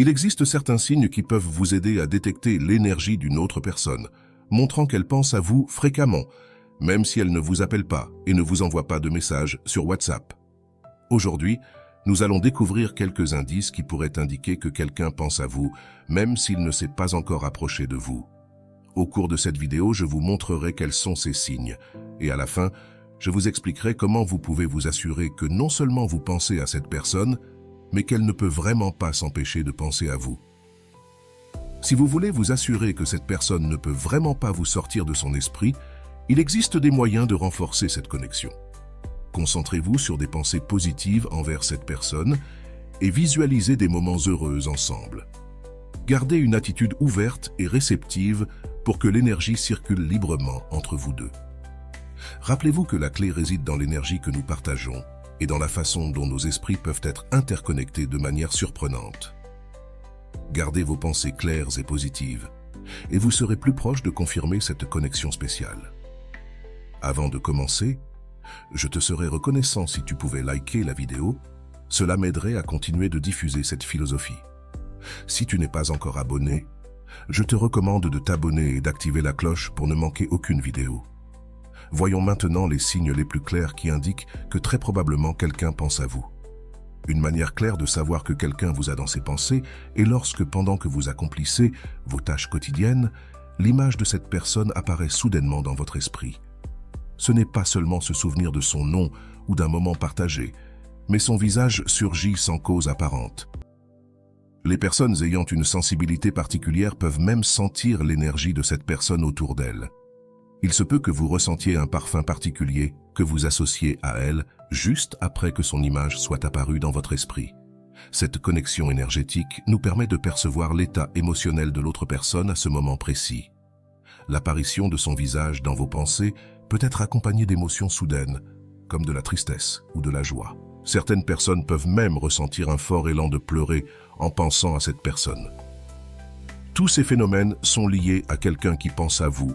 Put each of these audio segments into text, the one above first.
Il existe certains signes qui peuvent vous aider à détecter l'énergie d'une autre personne, montrant qu'elle pense à vous fréquemment, même si elle ne vous appelle pas et ne vous envoie pas de messages sur WhatsApp. Aujourd'hui, nous allons découvrir quelques indices qui pourraient indiquer que quelqu'un pense à vous, même s'il ne s'est pas encore approché de vous. Au cours de cette vidéo, je vous montrerai quels sont ces signes, et à la fin, je vous expliquerai comment vous pouvez vous assurer que non seulement vous pensez à cette personne, mais qu'elle ne peut vraiment pas s'empêcher de penser à vous. Si vous voulez vous assurer que cette personne ne peut vraiment pas vous sortir de son esprit, il existe des moyens de renforcer cette connexion. Concentrez-vous sur des pensées positives envers cette personne et visualisez des moments heureux ensemble. Gardez une attitude ouverte et réceptive pour que l'énergie circule librement entre vous deux. Rappelez-vous que la clé réside dans l'énergie que nous partageons et dans la façon dont nos esprits peuvent être interconnectés de manière surprenante. Gardez vos pensées claires et positives, et vous serez plus proche de confirmer cette connexion spéciale. Avant de commencer, je te serais reconnaissant si tu pouvais liker la vidéo, cela m'aiderait à continuer de diffuser cette philosophie. Si tu n'es pas encore abonné, je te recommande de t'abonner et d'activer la cloche pour ne manquer aucune vidéo. Voyons maintenant les signes les plus clairs qui indiquent que très probablement quelqu'un pense à vous. Une manière claire de savoir que quelqu'un vous a dans ses pensées est lorsque, pendant que vous accomplissez vos tâches quotidiennes, l'image de cette personne apparaît soudainement dans votre esprit. Ce n'est pas seulement se souvenir de son nom ou d'un moment partagé, mais son visage surgit sans cause apparente. Les personnes ayant une sensibilité particulière peuvent même sentir l'énergie de cette personne autour d'elle. Il se peut que vous ressentiez un parfum particulier que vous associez à elle juste après que son image soit apparue dans votre esprit. Cette connexion énergétique nous permet de percevoir l'état émotionnel de l'autre personne à ce moment précis. L'apparition de son visage dans vos pensées peut être accompagnée d'émotions soudaines, comme de la tristesse ou de la joie. Certaines personnes peuvent même ressentir un fort élan de pleurer en pensant à cette personne. Tous ces phénomènes sont liés à quelqu'un qui pense à vous,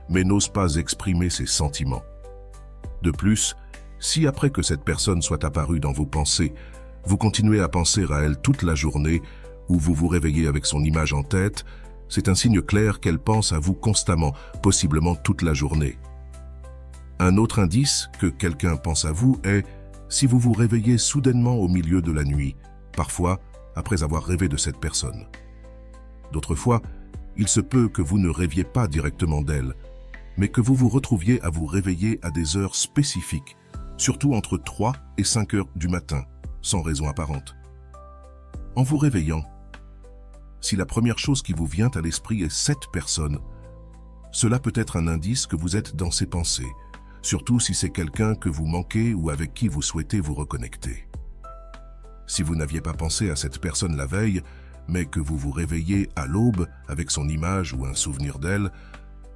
mais n'ose pas exprimer ses sentiments. De plus, si après que cette personne soit apparue dans vos pensées, vous continuez à penser à elle toute la journée ou vous vous réveillez avec son image en tête, c'est un signe clair qu'elle pense à vous constamment, possiblement toute la journée. Un autre indice que quelqu'un pense à vous est si vous vous réveillez soudainement au milieu de la nuit, parfois après avoir rêvé de cette personne. D'autres fois, il se peut que vous ne rêviez pas directement d'elle, mais que vous vous retrouviez à vous réveiller à des heures spécifiques, surtout entre 3 et 5 heures du matin, sans raison apparente. En vous réveillant, si la première chose qui vous vient à l'esprit est cette personne, cela peut être un indice que vous êtes dans ses pensées, surtout si c'est quelqu'un que vous manquez ou avec qui vous souhaitez vous reconnecter. Si vous n'aviez pas pensé à cette personne la veille, mais que vous vous réveillez à l'aube avec son image ou un souvenir d'elle,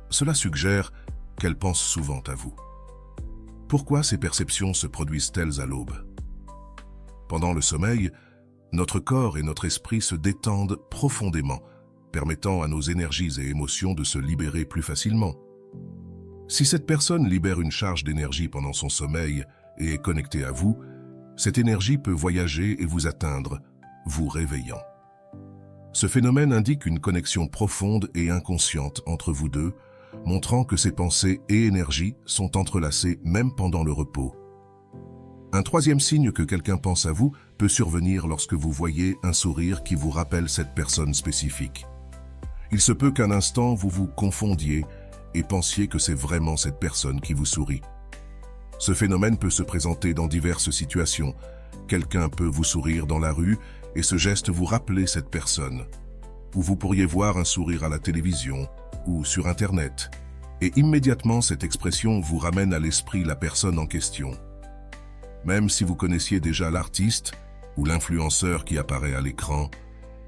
cela suggère qu'elle pense souvent à vous. Pourquoi ces perceptions se produisent-elles à l'aube? Pendant le sommeil, notre corps et notre esprit se détendent profondément, permettant à nos énergies et émotions de se libérer plus facilement. Si cette personne libère une charge d'énergie pendant son sommeil et est connectée à vous, cette énergie peut voyager et vous atteindre, vous réveillant. Ce phénomène indique une connexion profonde et inconsciente entre vous deux, montrant que ces pensées et énergies sont entrelacées même pendant le repos. Un troisième signe que quelqu'un pense à vous peut survenir lorsque vous voyez un sourire qui vous rappelle cette personne spécifique. Il se peut qu'un instant vous vous confondiez et pensiez que c'est vraiment cette personne qui vous sourit. Ce phénomène peut se présenter dans diverses situations. Quelqu'un peut vous sourire dans la rue et ce geste vous rappeler cette personne. Ou vous pourriez voir un sourire à la télévision ou sur Internet. Et immédiatement, cette expression vous ramène à l'esprit la personne en question. Même si vous connaissiez déjà l'artiste ou l'influenceur qui apparaît à l'écran,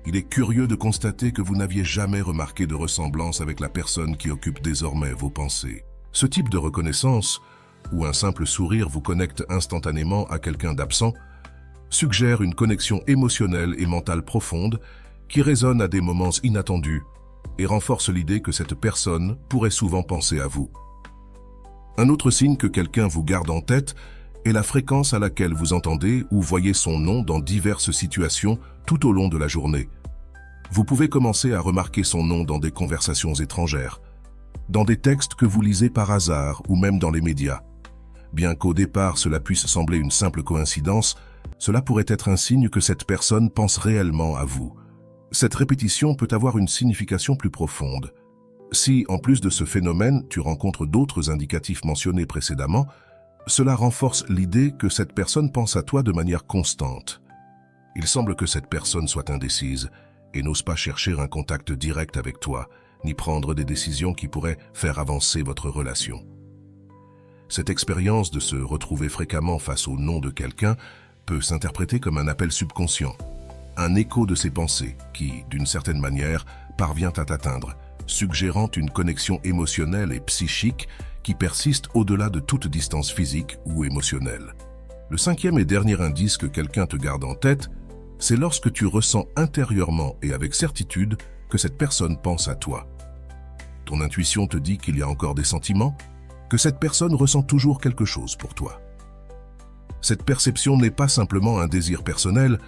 il est curieux de constater que vous n'aviez jamais remarqué de ressemblance avec la personne qui occupe désormais vos pensées. Ce type de reconnaissance, où un simple sourire vous connecte instantanément à quelqu'un d'absent, suggère une connexion émotionnelle et mentale profonde qui résonne à des moments inattendus et renforce l'idée que cette personne pourrait souvent penser à vous. Un autre signe que quelqu'un vous garde en tête est la fréquence à laquelle vous entendez ou voyez son nom dans diverses situations tout au long de la journée. Vous pouvez commencer à remarquer son nom dans des conversations étrangères, dans des textes que vous lisez par hasard ou même dans les médias. Bien qu'au départ cela puisse sembler une simple coïncidence, cela pourrait être un signe que cette personne pense réellement à vous. Cette répétition peut avoir une signification plus profonde. Si, en plus de ce phénomène, tu rencontres d'autres indicatifs mentionnés précédemment, cela renforce l'idée que cette personne pense à toi de manière constante. Il semble que cette personne soit indécise et n'ose pas chercher un contact direct avec toi, ni prendre des décisions qui pourraient faire avancer votre relation. Cette expérience de se retrouver fréquemment face au nom de quelqu'un peut s'interpréter comme un appel subconscient, un écho de ses pensées qui, d'une certaine manière, parvient à t'atteindre, suggérant une connexion émotionnelle et psychique qui persiste au-delà de toute distance physique ou émotionnelle. Le cinquième et dernier indice que quelqu'un te garde en tête, c'est lorsque tu ressens intérieurement et avec certitude que cette personne pense à toi. Ton intuition te dit qu'il y a encore des sentiments, que cette personne ressent toujours quelque chose pour toi. Cette perception n'est pas simplement un désir personnel,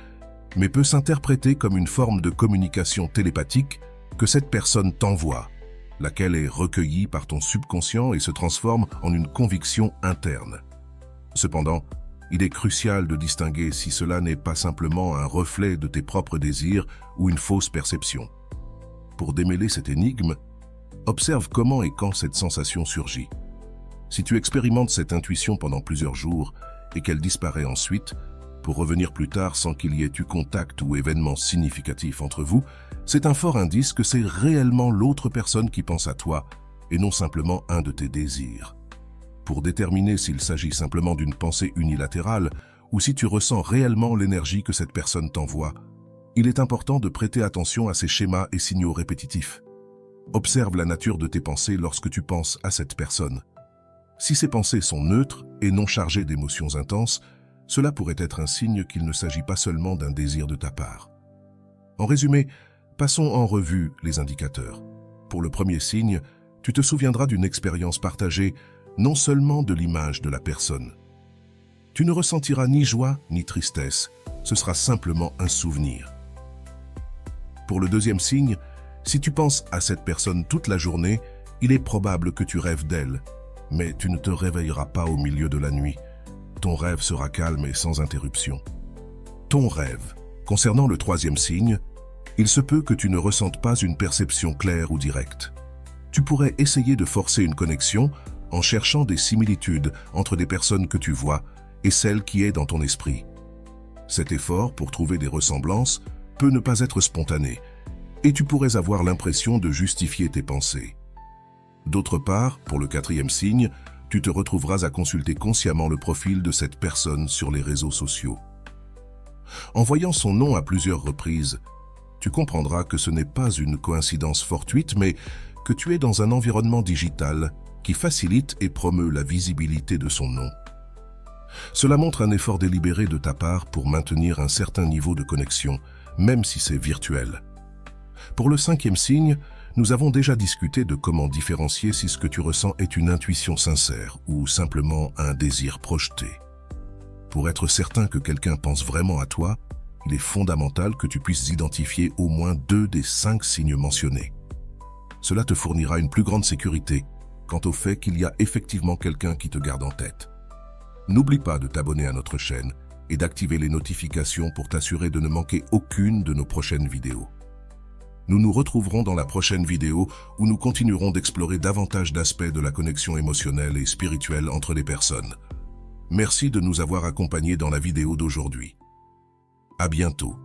mais peut s'interpréter comme une forme de communication télépathique que cette personne t'envoie, laquelle est recueillie par ton subconscient et se transforme en une conviction interne. Cependant, il est crucial de distinguer si cela n'est pas simplement un reflet de tes propres désirs ou une fausse perception. Pour démêler cette énigme, observe comment et quand cette sensation surgit. Si tu expérimentes cette intuition pendant plusieurs jours et qu'elle disparaît ensuite, pour revenir plus tard sans qu'il y ait eu contact ou événement significatif entre vous, c'est un fort indice que c'est réellement l'autre personne qui pense à toi et non simplement un de tes désirs. Pour déterminer s'il s'agit simplement d'une pensée unilatérale ou si tu ressens réellement l'énergie que cette personne t'envoie, il est important de prêter attention à ces schémas et signaux répétitifs. Observe la nature de tes pensées lorsque tu penses à cette personne. Si ces pensées sont neutres et non chargées d'émotions intenses, cela pourrait être un signe qu'il ne s'agit pas seulement d'un désir de ta part. En résumé, passons en revue les indicateurs. Pour le premier signe, tu te souviendras d'une expérience partagée, non seulement de l'image de la personne. Tu ne ressentiras ni joie ni tristesse, ce sera simplement un souvenir. Pour le deuxième signe, si tu penses à cette personne toute la journée, il est probable que tu rêves d'elle, mais tu ne te réveilleras pas au milieu de la nuit. Ton rêve sera calme et sans interruption. Ton rêve. Concernant le troisième signe, il se peut que tu ne ressentes pas une perception claire ou directe. Tu pourrais essayer de forcer une connexion en cherchant des similitudes entre des personnes que tu vois et celles qui est dans ton esprit. Cet effort pour trouver des ressemblances peut ne pas être spontané, et tu pourrais avoir l'impression de justifier tes pensées. D'autre part, pour le quatrième signe, tu te retrouveras à consulter consciemment le profil de cette personne sur les réseaux sociaux. En voyant son nom à plusieurs reprises, tu comprendras que ce n'est pas une coïncidence fortuite, mais que tu es dans un environnement digital qui facilite et promeut la visibilité de son nom. Cela montre un effort délibéré de ta part pour maintenir un certain niveau de connexion, même si c'est virtuel. Pour le cinquième signe, nous avons déjà discuté de comment différencier si ce que tu ressens est une intuition sincère ou simplement un désir projeté. Pour être certain que quelqu'un pense vraiment à toi, il est fondamental que tu puisses identifier au moins 2 des 5 signes mentionnés. Cela te fournira une plus grande sécurité quant au fait qu'il y a effectivement quelqu'un qui te garde en tête. N'oublie pas de t'abonner à notre chaîne et d'activer les notifications pour t'assurer de ne manquer aucune de nos prochaines vidéos. Nous nous retrouverons dans la prochaine vidéo où nous continuerons d'explorer davantage d'aspects de la connexion émotionnelle et spirituelle entre les personnes. Merci de nous avoir accompagnés dans la vidéo d'aujourd'hui. À bientôt.